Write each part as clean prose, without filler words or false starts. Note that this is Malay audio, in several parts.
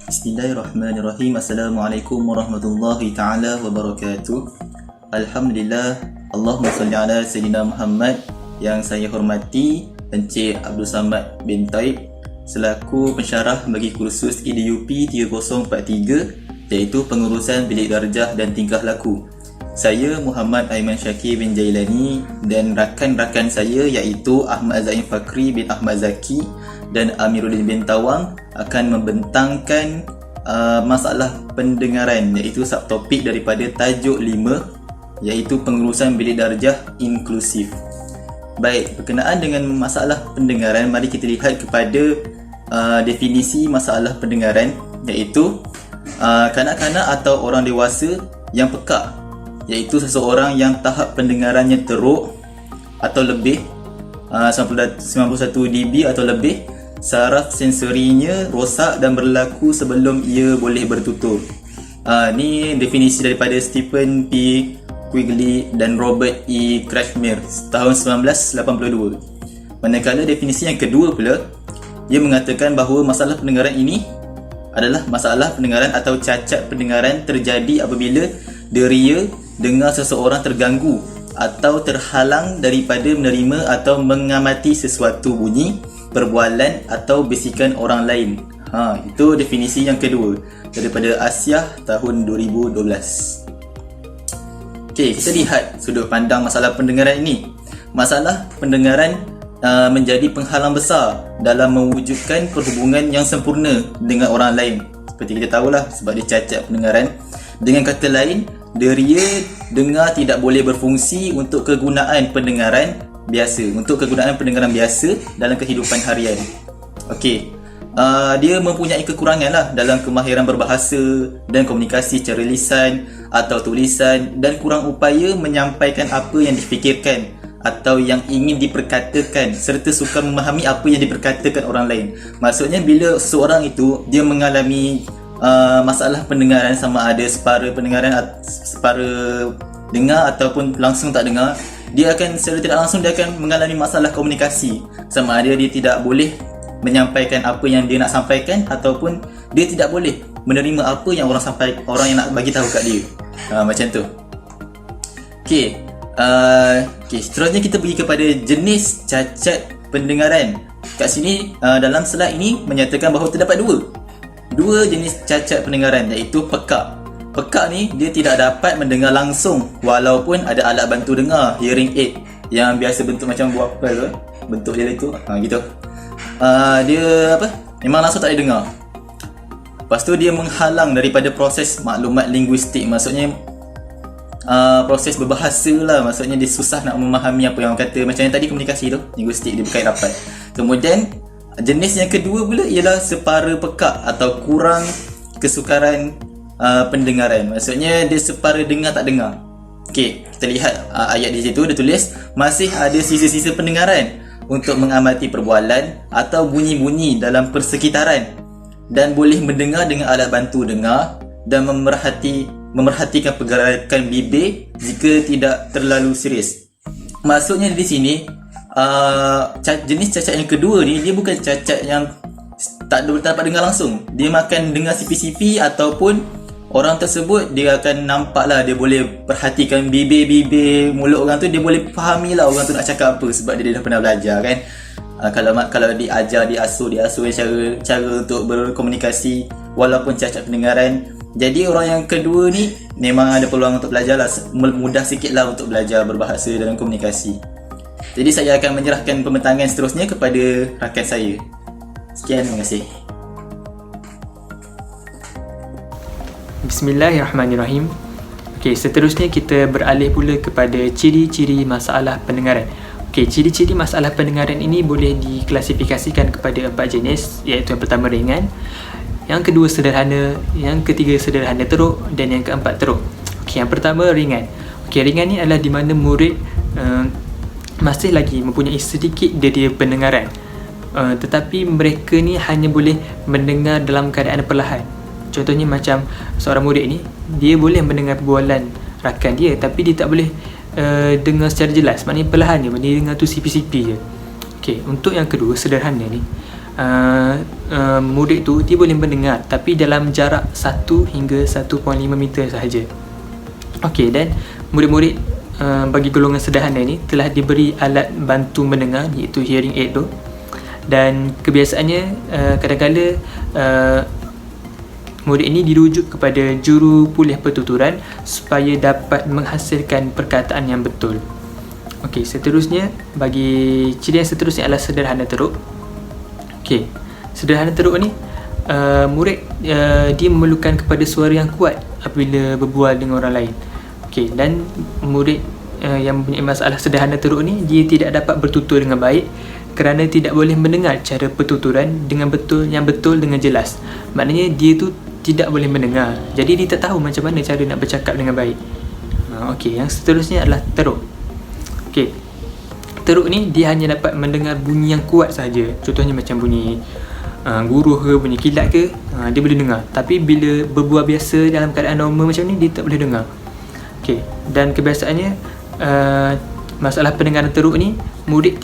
Bismillahirrahmanirrahim. Assalamualaikum warahmatullahi ta'ala wabarakatuh. Alhamdulillah. Allahumma salli ala Sayyidina Muhammad. Yang saya hormati Encik Abdul Samad bin Taib selaku pensyarah bagi kursus EDUP 3043 iaitu pengurusan bilik darjah dan tingkah laku. Saya Muhammad Aiman Syakir bin Jailani dan rakan-rakan saya iaitu Ahmad Zain Fakri bin Ahmad Zaki dan Amiruddin bin Tawang akan membentangkan masalah pendengaran iaitu subtopik daripada tajuk 5 iaitu pengurusan bilik darjah inklusif. Baik, berkenaan dengan masalah pendengaran, mari kita lihat kepada definisi masalah pendengaran iaitu kanak-kanak atau orang dewasa yang pekak, iaitu seseorang yang tahap pendengarannya teruk atau lebih 91 dB atau lebih, saraf sensorinya rosak dan berlaku sebelum ia boleh bertutur. Ni definisi daripada Stephen P. Quigley dan Robert E. Kretschmer tahun 1982. Manakala definisi yang kedua pula, ia mengatakan bahawa masalah pendengaran ini adalah masalah pendengaran atau cacat pendengaran terjadi apabila deria dengar seseorang terganggu atau terhalang daripada menerima atau mengamati sesuatu bunyi, perbualan atau bisikan orang lain. Itu definisi yang kedua daripada Asyah tahun 2012. Okey, kita lihat sudut pandang masalah pendengaran ini. Masalah pendengaran menjadi penghalang besar dalam mewujudkan perhubungan yang sempurna dengan orang lain. Seperti kita tahulah, sebab dia cacat pendengaran. Dengan kata lain, deria dengar tidak boleh berfungsi untuk kegunaan pendengaran biasa, dalam kehidupan harian. Okey, dia mempunyai kekurangan lah dalam kemahiran berbahasa dan komunikasi secara lisan atau tulisan, dan kurang upaya menyampaikan apa yang difikirkan atau yang ingin diperkatakan, serta sukar memahami apa yang diperkatakan orang lain. Maksudnya bila seseorang itu dia mengalami masalah pendengaran, sama ada separa pendengaran, separa dengar ataupun langsung tak dengar, dia akan secara tidak langsung dia akan mengalami masalah komunikasi, sama ada dia tidak boleh menyampaikan apa yang dia nak sampaikan ataupun dia tidak boleh menerima apa yang orang yang nak bagi tahu kat dia. Macam tu. Okey. Seterusnya kita pergi kepada jenis cacat pendengaran. Kat sini dalam slide ini menyatakan bahawa terdapat dua jenis cacat pendengaran, iaitu pekak. Pekak ni dia tidak dapat mendengar langsung walaupun ada alat bantu dengar, hearing aid, yang biasa bentuk macam buah apel tu, bentuk dia itu, gitu. Dia memang langsung tak boleh dengar. Lepas tu dia menghalang daripada proses maklumat linguistik, maksudnya proses berbahasa lah, maksudnya dia susah nak memahami apa yang orang kata. Macam yang tadi komunikasi tu, linguistik dia berkait rapat. Kemudian jenis yang kedua pula ialah separa pekak atau kurang kesukaran pendengaran, maksudnya dia separa dengar tak dengar. Okey, kita lihat ayat di situ dia tulis masih ada sisa-sisa pendengaran untuk mengamati perbualan atau bunyi-bunyi dalam persekitaran, dan boleh mendengar dengan alat bantu dengar dan memerhatikan pergerakan bibir jika tidak terlalu serius. Maksudnya di sini jenis cacat yang kedua ni dia bukan cacat yang tak dapat dengar langsung. Dia makan dengar sipi-sipi, ataupun orang tersebut dia akan nampak lah, dia boleh perhatikan bibir mulut orang tu, dia boleh fahami lah orang tu nak cakap apa sebab dia dah pernah belajar kan. Kalau diajar, diasuh cara untuk berkomunikasi walaupun cacat pendengaran. Jadi orang yang kedua ni memang ada peluang untuk belajar lah, mudah sikit lah untuk belajar berbahasa dalam komunikasi. Jadi saya akan menyerahkan pembentangan seterusnya kepada rakan saya. Sekian, terima kasih. Bismillahirrahmanirrahim. Okey, seterusnya kita beralih pula kepada ciri-ciri masalah pendengaran. Okey, ciri-ciri masalah pendengaran ini boleh diklasifikasikan kepada 4 jenis, iaitu yang pertama ringan, yang kedua sederhana, yang ketiga sederhana teruk, dan yang keempat teruk. Okey, yang pertama ringan. Okey, ringan ni adalah di mana murid masih lagi mempunyai sedikit deria pendengaran, tetapi mereka ni hanya boleh mendengar dalam keadaan perlahan. Contohnya macam seorang murid ni, dia boleh mendengar perbualan rakan dia, tapi dia tak boleh dengar secara jelas, maknanya perlahan dia dengar tu sipi-sipi je. Okey, untuk yang kedua sederhana ni, murid tu dia boleh mendengar tapi dalam jarak 1 hingga 1.5 meter sahaja. Okey, dan murid-murid bagi golongan sederhana ni telah diberi alat bantu mendengar iaitu hearing aid tu, dan kebiasaannya kadang-kadang murid ini dirujuk kepada juru pulih pertuturan supaya dapat menghasilkan perkataan yang betul. Okey, seterusnya bagi ciri yang seterusnya adalah sederhana teruk. Okey, sederhana teruk ni murid dia memerlukan kepada suara yang kuat apabila berbual dengan orang lain. Okey, dan murid yang mempunyai masalah sederhana teruk ni dia tidak dapat bertutur dengan baik kerana tidak boleh mendengar cara pertuturan dengan betul dengan jelas. Maknanya dia tu tidak boleh mendengar. Jadi dia tak tahu macam mana cara nak bercakap dengan baik. Okey, yang seterusnya adalah teruk. Okey. Teruk ni dia hanya dapat mendengar bunyi yang kuat saja. Contohnya macam bunyi guruh ke, bunyi kilat ke, dia boleh dengar. Tapi bila berbual biasa dalam keadaan normal macam ni dia tak boleh dengar. Okey, dan kebiasaannya masalah pendengaran teruk ni murid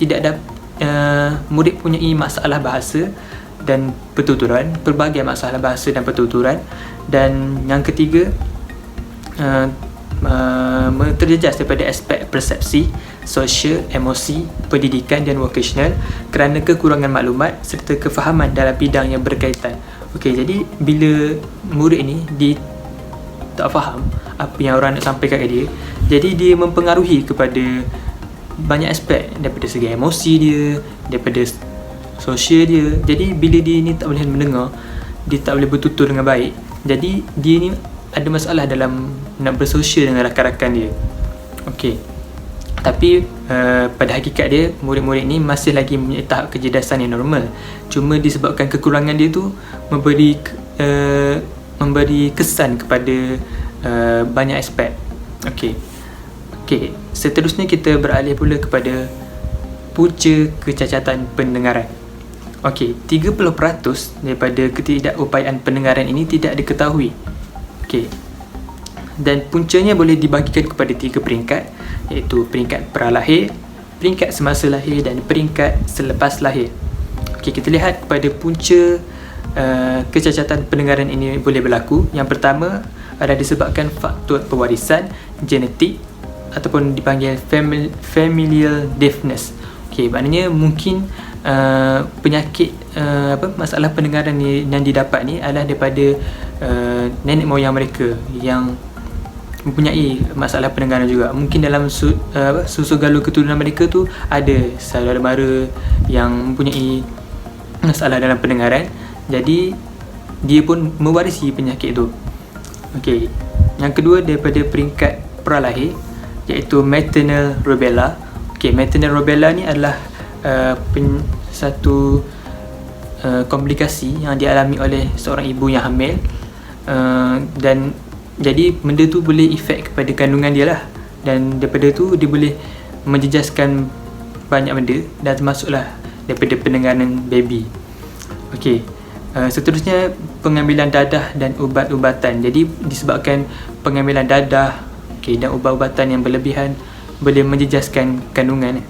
murid punyai masalah bahasa dan pertuturan, pelbagai masalah bahasa dan pertuturan. Dan yang ketiga terjejas daripada aspek persepsi, sosial, emosi, pendidikan dan vocational kerana kekurangan maklumat serta kefahaman dalam bidang yang berkaitan. Okey, jadi bila murid ni dia tak faham apa yang orang nak sampaikan ke dia, jadi dia mempengaruhi kepada banyak aspek, daripada segi emosi dia, daripada sosial dia. Jadi bila dia ni tak boleh mendengar, dia tak boleh bertutur dengan baik, jadi dia ni ada masalah dalam nak bersosial dengan rakan-rakan dia. Okey, tapi pada hakikat dia murid-murid ni masih lagi mempunyai tahap kecerdasan yang normal. Cuma disebabkan kekurangan dia tu memberi kesan kepada banyak aspek. Okey, seterusnya kita beralih pula kepada punca kecacatan pendengaran. Okey, 30% daripada ketidakupayaan pendengaran ini tidak diketahui. Okey, dan puncanya boleh dibagikan kepada 3 peringkat, iaitu peringkat pralahir, peringkat semasa lahir dan peringkat selepas lahir. Okey, kita lihat kepada punca kecacatan pendengaran ini boleh berlaku. Yang pertama adalah disebabkan faktor pewarisan, genetik ataupun dipanggil familial deafness. Okey, maknanya mungkin penyakit masalah pendengaran yang didapat ni adalah daripada nenek moyang mereka yang mempunyai masalah pendengaran juga. Mungkin dalam susu galur keturunan mereka tu ada saudara mara yang mempunyai masalah dalam pendengaran, jadi dia pun mewarisi penyakit tu. Okey, yang kedua daripada peringkat pralahir iaitu maternal rubella. Okey, maternal rubella ni adalah satu komplikasi yang dialami oleh seorang ibu yang hamil, dan jadi benda tu boleh efek kepada kandungan dia lah, dan daripada tu dia boleh menjejaskan banyak benda dan termasuklah daripada pendengaran baby. Okey, seterusnya pengambilan dadah dan ubat-ubatan. Jadi disebabkan pengambilan dadah dan ubat-ubatan yang berlebihan boleh menjejaskan kandungan.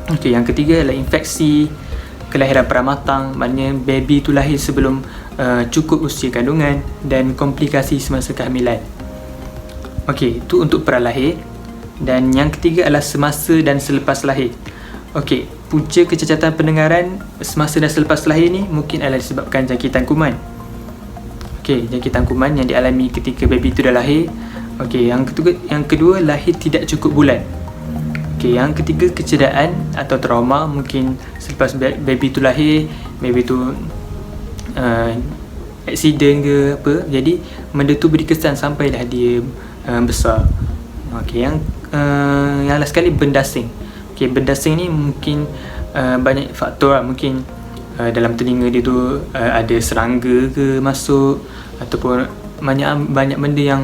Okey, yang ketiga adalah infeksi kelahiran pramatang, maknanya baby tu lahir sebelum cukup usia kandungan, dan komplikasi semasa kehamilan. Okey, itu untuk pralahir. Dan yang ketiga adalah semasa dan selepas lahir. Okey, punca kecacatan pendengaran semasa dan selepas lahir ni mungkin adalah disebabkan jangkitan kuman. Okey, jangkitan kuman yang dialami ketika baby tu dah lahir. Okey, yang kedua lahir tidak cukup bulan. Okey, yang ketiga kecederaan atau trauma, mungkin selepas baby tu lahir, baby tu accident ke apa, jadi benda tu beri kesan sampailah dia besar. Okey, yang last sekali bendasing. Okey, bendasing ni mungkin banyak faktor lah. Mungkin dalam telinga dia tu ada serangga ke masuk, ataupun banyak benda yang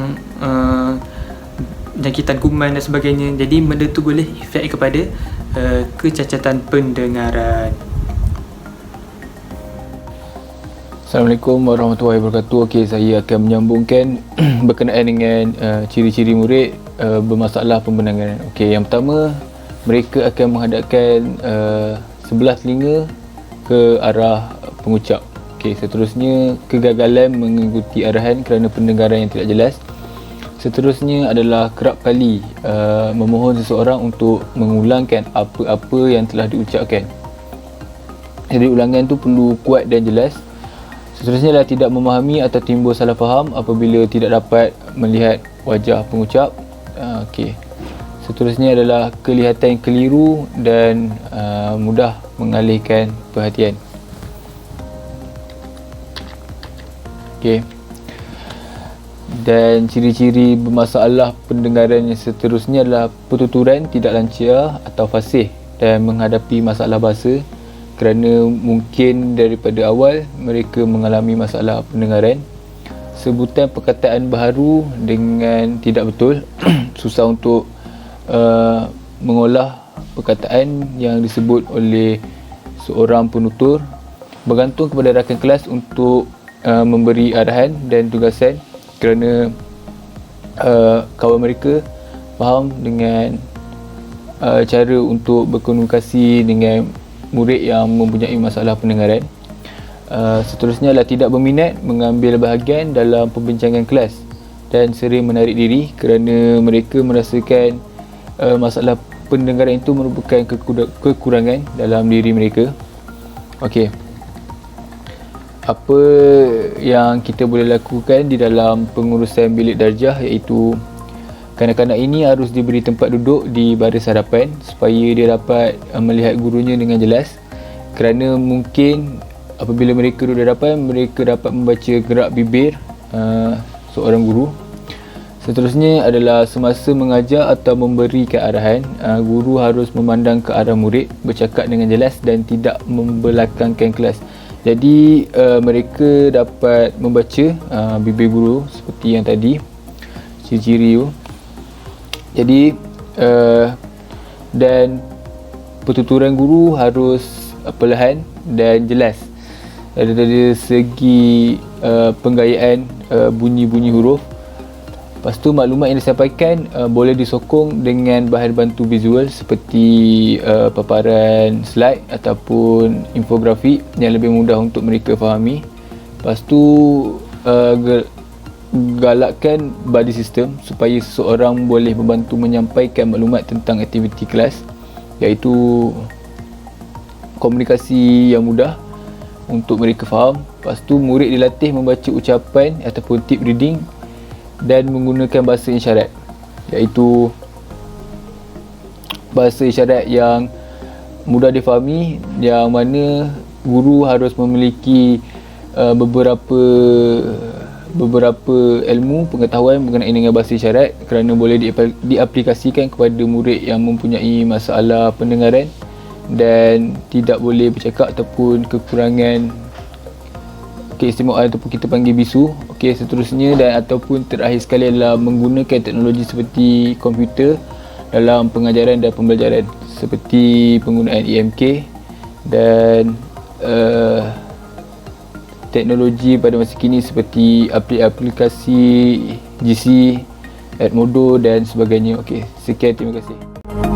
jangkitan kuman dan sebagainya. Jadi benda tu boleh efek kepada kecacatan pendengaran. Assalamualaikum warahmatullahi wabarakatuh. Okey, saya akan menyambungkan berkenaan dengan ciri-ciri murid bermasalah pendengaran. Okey, yang pertama, mereka akan menghadapkan sebelah telinga ke arah pengucap. Okey, seterusnya kegagalan mengikuti arahan kerana pendengaran yang tidak jelas. Seterusnya adalah kerap kali memohon seseorang untuk mengulangkan apa-apa yang telah diucapkan. Jadi ulangan tu perlu kuat dan jelas. Seterusnya adalah tidak memahami atau timbul salah faham apabila tidak dapat melihat wajah pengucap. Okey. Seterusnya adalah kelihatan keliru dan mudah mengalihkan perhatian. Okey. Dan ciri-ciri bermasalah pendengaran yang seterusnya adalah pertuturan tidak lancar atau fasih dan menghadapi masalah bahasa kerana mungkin daripada awal mereka mengalami masalah pendengaran. Sebutan perkataan baharu dengan tidak betul, susah untuk mengolah perkataan yang disebut oleh seorang penutur, bergantung kepada rakan kelas untuk memberi arahan dan tugasan kerana kawan mereka faham dengan cara untuk berkomunikasi dengan murid yang mempunyai masalah pendengaran. Seterusnya adalah tidak berminat mengambil bahagian dalam perbincangan kelas dan sering menarik diri kerana mereka merasakan masalah pendengaran itu merupakan kekurangan dalam diri mereka. Okey. Apa yang kita boleh lakukan di dalam pengurusan bilik darjah, iaitu kanak-kanak ini harus diberi tempat duduk di baris hadapan supaya dia dapat melihat gurunya dengan jelas, kerana mungkin apabila mereka duduk di hadapan, mereka dapat membaca gerak bibir seorang guru. Seterusnya adalah semasa mengajar atau memberikan arahan, guru harus memandang ke arah murid, bercakap dengan jelas dan tidak membelakangkan kelas. Jadi mereka dapat membaca bibir guru seperti yang tadi, ciri-ciri tu. Jadi dan pertuturan guru harus perlahan dan jelas dari segi penggayaan bunyi-bunyi huruf. Lepas tu maklumat yang disampaikan boleh disokong dengan bahan bantu visual seperti paparan slide ataupun infografik yang lebih mudah untuk mereka fahami. Lepas tu galakkan body system supaya seseorang boleh membantu menyampaikan maklumat tentang aktiviti kelas, iaitu komunikasi yang mudah untuk mereka faham. Lepas tu murid dilatih membaca ucapan ataupun tip reading dan menggunakan bahasa isyarat, iaitu bahasa isyarat yang mudah difahami, yang mana guru harus memiliki beberapa ilmu pengetahuan mengenai dengan bahasa isyarat kerana boleh diaplikasikan kepada murid yang mempunyai masalah pendengaran dan tidak boleh bercakap ataupun kekurangan keistimewaan ataupun kita panggil bisu. Okey, seterusnya dan ataupun terakhir sekali adalah menggunakan teknologi seperti komputer dalam pengajaran dan pembelajaran, seperti penggunaan EMK dan teknologi pada masa kini seperti aplikasi GC, Edmodo dan sebagainya. Okey, sekian, terima kasih.